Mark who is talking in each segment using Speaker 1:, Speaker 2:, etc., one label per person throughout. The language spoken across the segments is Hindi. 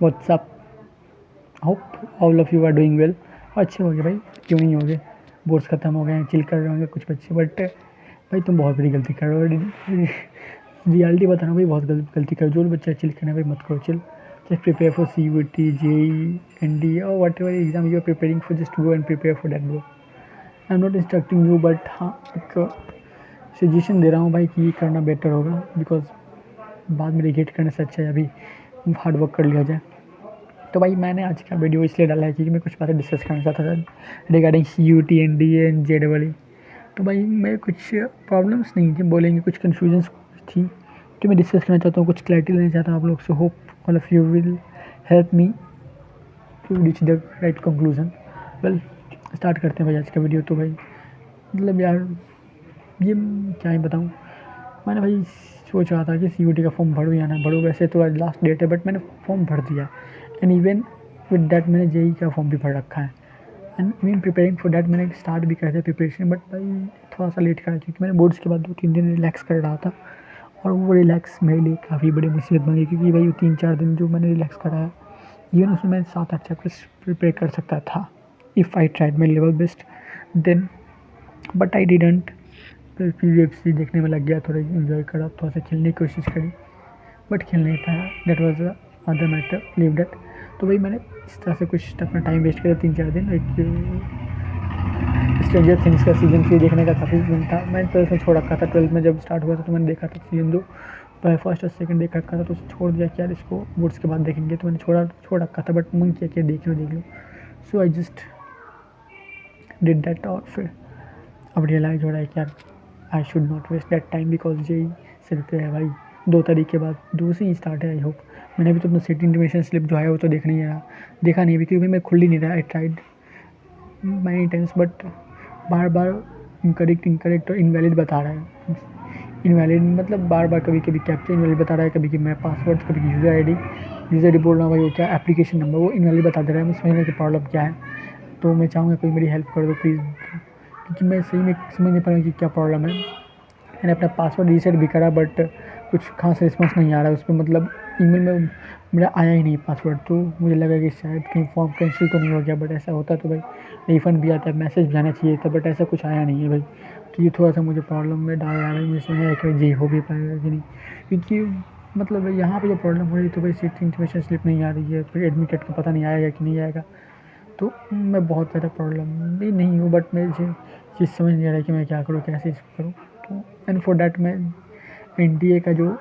Speaker 1: WhatsApp, hope all of you are doing well. अच्छे हो गए भाई, क्यों नहीं हो गए। बोर्ड्स ख़त्म हो गए हैं, चिल कर रहे होंगे कुछ बच्चे, बट भाई तुम बहुत बड़ी गलती कर रहे हो। रियलिटी बता रहा हूँ भाई, बहुत गलती कर। जो बच्चा चिल करना भाई मत करो chill. Just prepare for CUT, JEE, NDA और whatever exam you are preparing for, just go and prepare for that bro. I am not instructing you, but हाँ एक सजेशन दे रहा हूँ भाई कि ये करना बेटर होगा, बिकॉज बाद में रिग्रेट करने से अच्छा है अभी हार्ड वर्क कर लिया जाए। तो भाई मैंने आज का वीडियो इसलिए डाला है क्योंकि मैं कुछ बातें डिस्कस करना चाहता था regarding CUT, NDA and JEE। तो भाई मैं कुछ प्रॉब्लम्स नहीं थी बोलेंगे, कुछ कन्फ्यूजन्स थी जो मैं डिस्कस करना चाहता हूँ, कुछ क्लैरिटी लेना चाहता हूँ आप लोग से। Hope all of you will help me to reach the right conclusion. Well start करते हैं भाई आज का वीडियो। तो भाई मतलब यार ये क्या ही बताऊँ, मैंने भाई सोच रहा था कि CUT का फॉर्म भरूँ या ना भरूँ। वैसे तो आज लास्ट डेट है, बट मैंने फॉर्म भर दिया एंड इवन विद डैट मैंने JEE का फॉर्म भी भर रखा है and even preparing for that. मैंने स्टार्ट भी कर दिया प्रिपरेशन, बट भाई थोड़ा सा लेट करा क्योंकि मैंने बोर्ड्स के बाद 2-3 दिन रिलैक्स कर रहा था और वो रिलैक्स मेरे लिए काफ़ी बड़ी मुसीबत बन गई, क्योंकि भाई 3-4 दिन जो मैंने रिलैक्स करा है इवन उसमें मैं 7-8 चैप्टर्स प्रिपेयर कर सकता था if I tried my level best then, but I didn't. फिर UFC देखने में लग गया, थोड़ा इन्जॉय करा, थोड़ा सा खेलने की कोशिश करी, बट खेल नहीं पाया। That was other matter, leave that. तो भाई मैंने इस तरह से कुछ अपना टाइम वेस्ट किया 3-4 दिन। एक स्ट्रेंजर थिंग्स का सीज़न 3 देखने का काफ़ी मन था। मैं 12th में छोड़ रखा था, 12th में जब स्टार्ट हुआ था तो मैंने देखा था सीज़न 2, फर्स्ट और सेकंड देख रखा था, तो उसे छोड़ दिया कि यार इसको बोर्ड्स के बाद देखेंगे, तो मैंने छोड़ रखा था, बट मन किया कि देख लो। So I just did that. और फिर अब रियलाइज़ हो रहा है कि यार I should not waste that time, because JEE सिर पे है भाई। 2 तारीख के बाद 2 से ही स्टार्ट है। आई होप मैंने अभी तो अपना सीट इंटीमेशन स्लिप जो है वो तो देखा नहीं अभी, क्योंकि मैं खुल ही नहीं रहा। I tried many times, but bar bar incorrect और इनवैलिड बता रहा है। इनवैलिड मतलब बार बार कभी कभी कैप्चा इनवैलिड बता रहा है, कभी कि मेरा पासवर्ड, कभी यूज़र ID बोल रहा हूँ भाई वो क्या एप्लीकेशन नंबर वो इनवैलिड बता दे रहा है। मैं समझने की प्रॉब्लम क्या है, तो मैं चाहूँगा कोई मेरी हेल्प कर दो प्लीज़, क्योंकि मैं सही में समझ नहीं पा रहा हूँ कि क्या प्रॉब्लम है। मैंने अपना पासवर्ड रीसेट भी करा, बट कुछ खास रिस्पॉन्स नहीं आ रहा है उस पर, मतलब ईमेल में मेरा आया ही नहीं पासवर्ड। तो मुझे लगा कि शायद कहीं फॉर्म कैंसिल तो नहीं हो गया, बट ऐसा होता तो भाई रिफ़ंड भी आता है, मैसेज भी आना चाहिए था, बट ऐसा कुछ आया नहीं है भाई। तो ये थोड़ा सा मुझे प्रॉब्लम में डाल रहा है भाई। मुझे समझ नहीं आया कि JEE हो भी पाएगा कि नहीं, क्योंकि मतलब यहाँ पे जो प्रॉब्लम हो रही है तो भाई सीट इंटीमेशन स्लिप नहीं आ रही है, फिर एडमिटेड का पता नहीं आएगा कि नहीं आएगा। तो मैं बहुत ज़्यादा प्रॉब्लम में नहीं हूँ, बट मुझे चीज़ समझ नहीं आ रहा है कि मैं क्या करूँ, कैसे इसको करूँ। तो एंड फॉर डैट मैं NDA का जो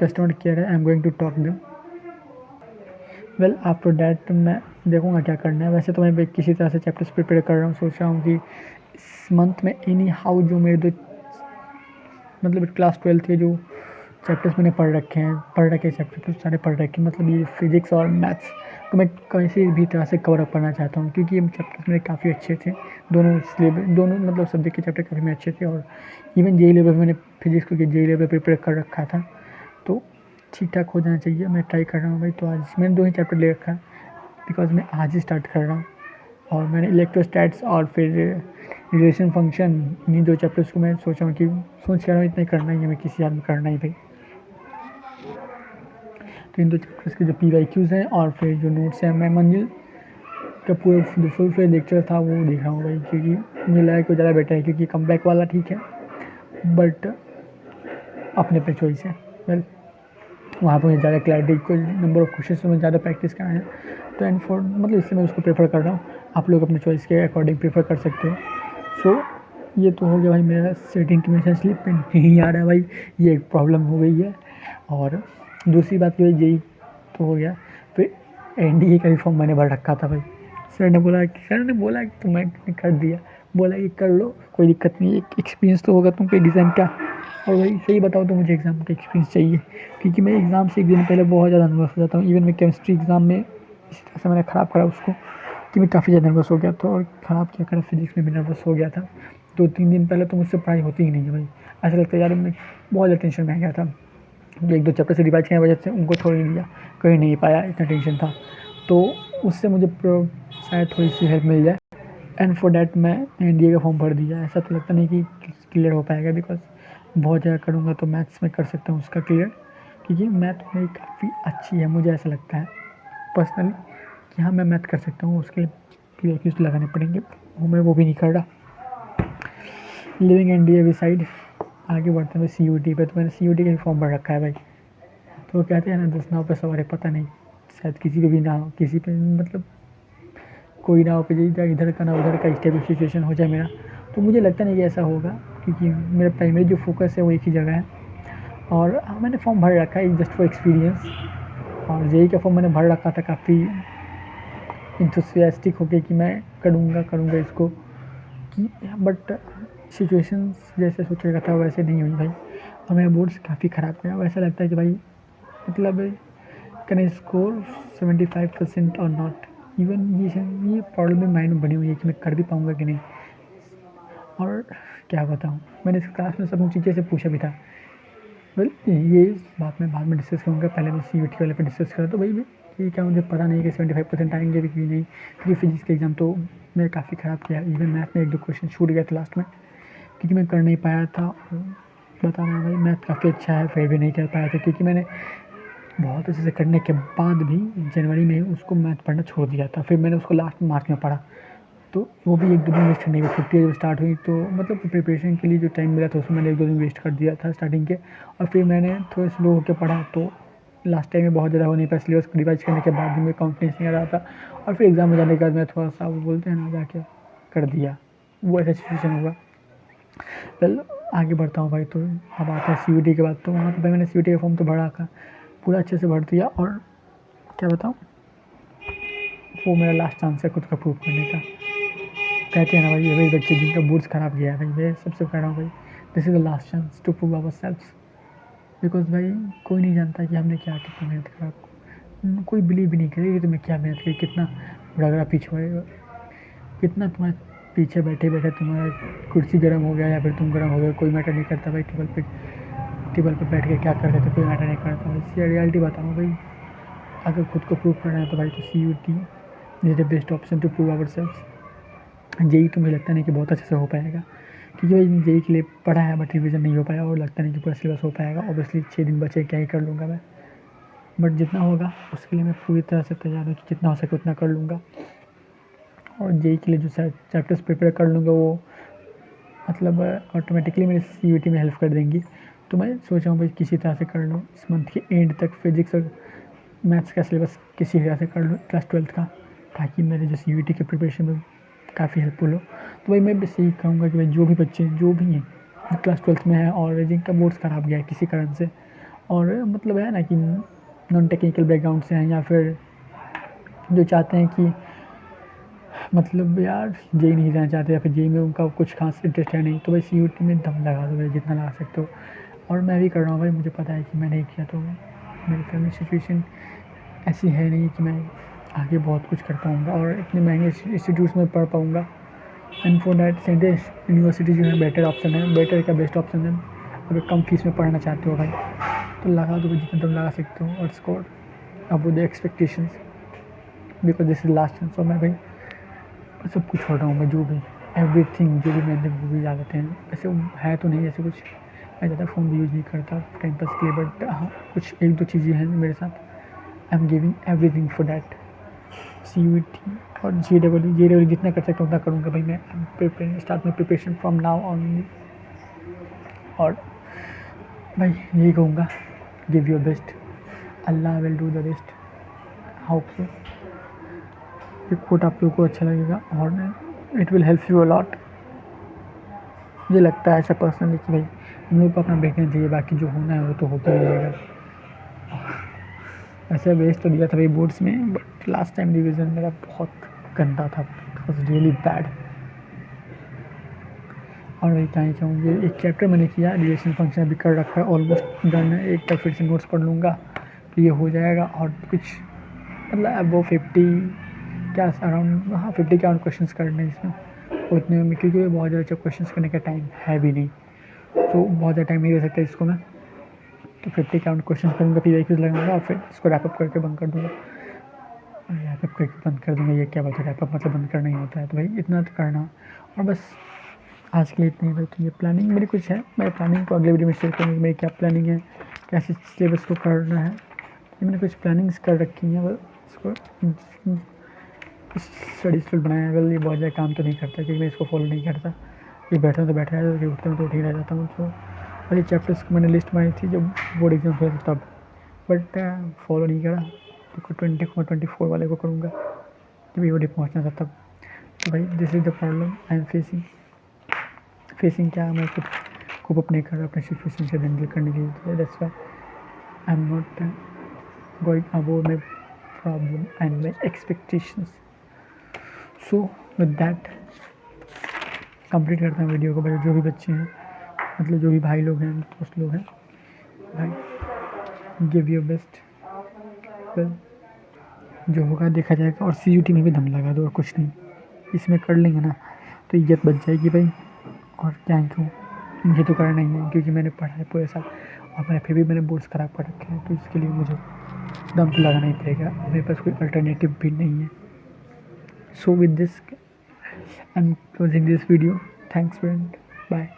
Speaker 1: कस्टमर केयर है, I am going to talk them. Well after that मैं देखूँगा क्या करना है। वैसे तो मैं किसी तरह से चैप्टर्स प्रिपेयर कर रहा हूँ, सोच रहा हूँ कि इस मंथ में एनी हाउ जो मेरे 2 मतलब क्लास 12 के जो चैप्टर्स मैंने पढ़ रखे चैप्टर तो सारे पढ़ रखे, मतलब ये फिज़िक्स और मैथ्स, तो मैं किसी भी तरह से कवर अप करना चाहता हूँ, क्योंकि ये चैप्टर्स मेरे काफ़ी अच्छे थे। दोनों मतलब सब्जेक्ट के चैप्टर काफ़ी मेरे अच्छे थे, और इवन JEE लेवल मैंने फिजिक्स को JEE लेवल प्रिपेयर कर रखा था, तो ठीक ठाक हो जाना चाहिए। मैं ट्राई कर रहा हूँ भाई। तो आज मैंने 2 ही चैप्टर ले रखा है, बिकॉज मैं आज ही स्टार्ट कर रहा हूँ। और मैंने इलेक्ट्रोस्टैट्स और फिर रिलेशन फंक्शन, इन्हीं 2 चैप्टर्स को मैं सोच रहा हूँ इतना करना ही है, मैं किसी याद में करना ही भाई। तो इन 2 चैप्टर्स के जो PYQs हैं और फिर जो नोट्स हैं, मैं मंजिल का पूरा फुल फ्लेज लेक्चर था वो देख रहा हूँ भाई, क्योंकि मुझे लगा कि ज़्यादा बेटर है, क्योंकि कमबैक वाला ठीक है बट अपने पे चॉइस है। वेल वहाँ पर मुझे ज़्यादा क्लैरिटी, कोई नंबर ऑफ क्वेश्चन में ज़्यादा प्रैक्टिस करना है, तो एंड फॉर मतलब इसलिए मैं उसको प्रेफर कर रहा हूँ। आप लोग अपने चॉइस के अकॉर्डिंग प्रेफर कर सकते हो। सो ये तो हो गया भाई, मेरा सीट इंटीमेशन स्लिप पे नहीं आ रहा है भाई, ये एक प्रॉब्लम हो गई है। और दूसरी बात ये JEE तो हो गया, फिर NDA का भी फॉर्म मैंने भर रखा था भाई। सर ने बोला कि तो मैंने कर दिया, बोला कि कर लो कोई दिक्कत नहीं, एक एक्सपीरियंस तो होगा तुमको एग्ज़ाम का। और भाई सही बताओ तो मुझे एग्ज़ाम का एक्सपीरियंस चाहिए, क्योंकि मैं एग्ज़ाम से 1 दिन पहले बहुत ज़्यादा नर्वस हो जाता हूँ। इवन मैं केमिस्ट्री एग्ज़ाम में इसी तरह से मैंने ख़राब करा उसको कि मैं काफ़ी ज़्यादा नर्वस हो गया था, और ख़राब क्या करा फिजिक्स में भी नर्वस हो गया था। 2-3 दिन पहले तो मुझसे पढ़ाई होती ही नहीं है भाई, ऐसा लगता है यार मैं बहुत ज़्यादा टेंशन में आ गया था। 1-2 चैप्टर से रिवाइज करने की वजह से उनको छोड़ ही दिया, कर ही नहीं पाया, इतना टेंशन था। तो उससे मुझे शायद थोड़ी सी हेल्प मिल जाए, एंड फॉर डैट मैं NDA का फॉर्म भर दिया। ऐसा तो लगता नहीं कि क्लियर हो पाएगा, बिकॉज बहुत ज़्यादा करूँगा तो मैथ्स में कर सकता हूँ उसका क्लियर, क्योंकि मैथ मेरी काफ़ी अच्छी है मुझे ऐसा लगता है। पर्सनली कि हाँ मैं मैथ कर सकता हूँ, उसके लिए PYQs लगाने पड़ेंगे, मैं वो भी नहीं कर रहा। लिविंग एनडीए भी साइड। आगे बढ़ते हैं CUT पे। तो मैंने CUT का भी फॉर्म भर रखा है भाई। तो वो कहते हैं ना 10 नाव पे सवार है, पता नहीं शायद किसी पे भी ना हो, किसी पे मतलब कोई ना हो पे इधर का ना उधर का स्टेबल सिचुएशन हो जाए मेरा। तो मुझे लगता नहीं कि ऐसा होगा, क्योंकि मेरा प्राइमरी जो फोकस है वो एक ही जगह है। और मैंने फॉर्म भर रखा है जस्ट फॉर एक्सपीरियंस। और जेई का फॉर्म मैंने भर रखा था काफ़ी इंथुसियास्टिक होके कि मैं करूँगा इसको, कि बट सिचुएशंस जैसे सोच रखा था वैसे नहीं हुई भाई। और मेरा बोर्ड्स काफ़ी ख़राब गया। वैसा लगता है कि भाई मतलब कैन आई स्कोर 75% और नॉट इवन। ये प्रॉब्लम मेरे माइंड में बनी हुई है कि मैं कर भी पाऊँगा कि नहीं। और क्या बताऊँ, मैंने इस क्लास में सब चीज़ें से पूछा भी था। वेल ये बात मैं बाद में डिस्कस करूँगा, पहले मैं CUT वाले पे डिस्कस करा। तो भाई ये क्या, मुझे पता नहीं कि 75% आएंगे भी कि नहीं, क्योंकि फिजिक्स का एग्ज़ाम तो मैं काफ़ी ख़राब किया। इवन मैथ में 1-2 क्वेश्चन छूट गया था लास्ट में, क्योंकि मैं कर नहीं पाया था। बता रहा हूँ भाई मैथ काफ़ी अच्छा है, फिर भी नहीं कर पाया था, क्योंकि मैंने बहुत अच्छे से करने के बाद भी जनवरी में उसको मैथ पढ़ना छोड़ दिया था। फिर मैंने उसको लास्ट मार्च में पढ़ा, तो वो भी 1-2 दिन वेस्ट करने की छुट्टियाँ जब स्टार्ट हुई, तो मतलब प्रिपरेशन के लिए जो टाइम मिला था उसमें मैंने 1-2 दिन वेस्ट कर दिया था स्टार्टिंग के। और फिर मैंने थोड़ा स्लो होकर पढ़ा, तो लास्ट टाइम में बहुत ज़्यादा हो नहीं पाया। सिलेबस रिवाइज करने के बाद भी मेरे कॉन्फिडेंस नहीं आ रहा था। और फिर एग्ज़ाम हो जाने के बाद मैं थोड़ा सा वो बोलते हैं ना जाके कर दिया, वो ऐसा सिचुएशन हुआ। वेल आगे बढ़ता हूँ भाई। तो अब आता है CUT के बाद। तो वहाँ पर भाई मैंने CUT का फॉर्म तो भरा था, पूरा अच्छे से भर दिया। और क्या बताऊँ, वो मेरा लास्ट चांस है खुद का प्रूव करने का। कहते हैं ना भाई, वही बच्चे जिनका बोर्ड्स खराब गया है भाई, मैं सबसे कह रहा हूँ भाई, this is the last chance to prove ourselves. Because भाई कोई नहीं जानता कि हमने क्या कितना मेहनत करा। कोई बिलीव भी नहीं करेगा कि तुम्हें क्या मेहनत करी, कितना रगड़ा पीछे होएगा, कितना तुम्हारे पीछे बैठे बैठे तुम्हारा कुर्सी गर्म हो गया या फिर तुम गर्म हो गए, कोई मैटर नहीं करता भाई। टेबल पे बैठ के क्या कर रहे थे कोई मैटर नहीं करता भाई। रियलिटी बताऊँ भाई, अगर खुद को प्रूव करना है तो भाई तो CUT is the best option to prove ourselves. JEE तो मुझे लगता नहीं कि बहुत अच्छे से हो पाएगा, क्योंकि भाई जेई के लिए पढ़ा है बट रिवीजन नहीं हो पाया, और लगता नहीं कि पूरा सिलेबस हो पाएगा। ऑब्वियसली 6 दिन बचे, क्या ही कर लूँगा मैं, बट जितना होगा उसके लिए मैं पूरी तरह से तैयार हूँ कि जितना हो सके उतना कर लूँगा। और जेई के लिए जो चैप्टर्स प्रिपेयर कर लूँगा वो मतलब ऑटोमेटिकली मेरे CUT में हेल्प कर देंगी। तो मैं सोच रहा हूँ भाई किसी तरह से कर लूँ इस मंथ के एंड तक फिजिक्स और मैथ्स का सिलेबस किसी तरह से कर लूँ क्लास 12th का, ताकि मेरे जो CUT के प्रिपरेशन में काफ़ी हेल्पफुल हो। तो भाई मैं बस यही कहूँगा कि भाई जो भी बच्चे जो भी हैं जो क्लास 12th में है और जिनका बोर्ड्स ख़राब गया है किसी कारण से, और मतलब है ना कि नॉन टेक्निकल बैकग्राउंड से हैं, या फिर जो चाहते हैं कि मतलब यार जेई नहीं जाना चाहते, या फिर जेई में उनका कुछ खास इंटरेस्ट है नहीं, तो भाई CUT में दम लगा दो भाई जितना लगा सकते हो। और मैं भी कर रहा हूँ भाई, मुझे पता है कि मैं नहीं किया तो मेरी फैमिली सिचुएशन ऐसी है नहीं कि मैं आगे बहुत कुछ कर पाऊँगा और इतने महंगे इंस्टीट्यूट्स में पढ़ पाऊँगा। And for that central university जो है बेटर ऑप्शन है, बेटर का बेस्ट ऑप्शन है। अगर कम फीस में पढ़ना चाहते हो भाई तो लगा दो जितना दम लगा सकते हो और स्कोर अब the expectations, because this is last chance. और मैं भाई सब कुछ छोड़ रहा हूँ मैं, जो भी एवरीथिंग जो भी मैंने मूवीज आ जाते हैं ऐसे है तो नहीं ऐसे कुछ। मैं ज़्यादा फ़ोन भी यूज़ नहीं करता टाइम पास के लिए, बट हाँ कुछ 1-2 चीज़ें हैं मेरे साथ। I am giving everything for that CUT और JEE जितना कर सकता हूँ उतना करूँगा भाई। मैं स्टार्ट में प्रिपरेशन फ्रॉम नाउ ऑन। और भाई यही कहूँगा, give your best, Allah will do the best, hope so. ये कोट आप लोगों को अच्छा लगेगा और it will help you a lot. मुझे लगता है ऐसा पर्सनली कि भाई हम लोग को अपना देखना चाहिए, बाकी जो होना है वो तो होता ही रहेगा। ऐसे वेस्ट तो दिया था भाई बोर्ड्स में, बट लास्ट टाइम रिवीजन मेरा बहुत गंदा था, इट वॉज रियली बैड। और वही क्या ही कहूँ, ये एक चैप्टर मैंने किया, रिलेशन फंक्शन अभी कर रखा है, ऑलमोस्ट डन है। एक बार फिर से नोट्स पढ़ लूँगा तो ये हो जाएगा। और कुछ मतलब अब वो 50 क्या अराउंड, हाँ 50 के अराउंड क्वेश्चन करने इसमें उतने में, क्योंकि बहुत ज़्यादा क्वेश्चन करने का टाइम है भी नहीं, तो बहुत ज़्यादा टाइम नहीं दे सकता इसको मैं। तो 50 के अराउंड क्वेश्चन करूँगा, PYQs लगाऊंगा और फिर इसको रैपअप करके बंद कर दूँगा। रैपअप करके बंद कर दूँगा, ये क्या बात है, रैपअप मतलब बंद करना ही होता है। तो भाई इतना तो करना, और बस आज के लिए इतनी है भाई। तो ये प्लानिंग मेरी कुछ है, मैं प्लानिंग को अगले वीडियो में शेयर करूँगी मेरी क्या प्लानिंग है, कैसे सिलेबस को करना है। ये मैंने कुछ प्लानिंग्स कर रखी हैं, बस इसको स्टडी शेड्यूल बनाया, अगर ये बहुत ज़्यादा काम तो नहीं करता क्योंकि मैं इसको फॉलो नहीं करता। ये बैठा हूँ तो बैठा है, उठता हूँ तो उठ ही रह जाता हूँ। तो और ये चैप्टर्स को मैंने लिस्ट बनाई थी जब बोर्ड एग्जाम हुए थे तब, बट फॉलो नहीं करा। तो 24 वाले को करूँगा जब ये पहुँचना था तब। तो भाई this is the problem I am facing क्या मैं खुद कोप अप नहीं कर रहा अपने सिचुएशन से हैंडल करने के लिए। That's why I am not going above my problem and my expectations. So with that complete करता हूँ वीडियो को। भाई जो भी बच्चे हैं, मतलब जो भी भाई लोग हैं, दोस्त लोग हैं, भाई गिव योर बेस्ट। वेल जो होगा देखा जाएगा। और CUT में भी दम लगा दो और कुछ नहीं, इसमें कर लेंगे ना तो इज्जत बच जाएगी भाई। और क्या क्यों मुझे तो करना ही है क्योंकि मैंने पढ़ा है पूरे साल और मैं फिर भी मैंने बोर्ड्स ख़राब पढ़ रखे हैं, तो इसके लिए मुझे दम तो लगाना ही पड़ेगा। मेरे पास कोई अल्टरनेटिव भी नहीं है। So with this I am closing this video. Thanks friend, bye.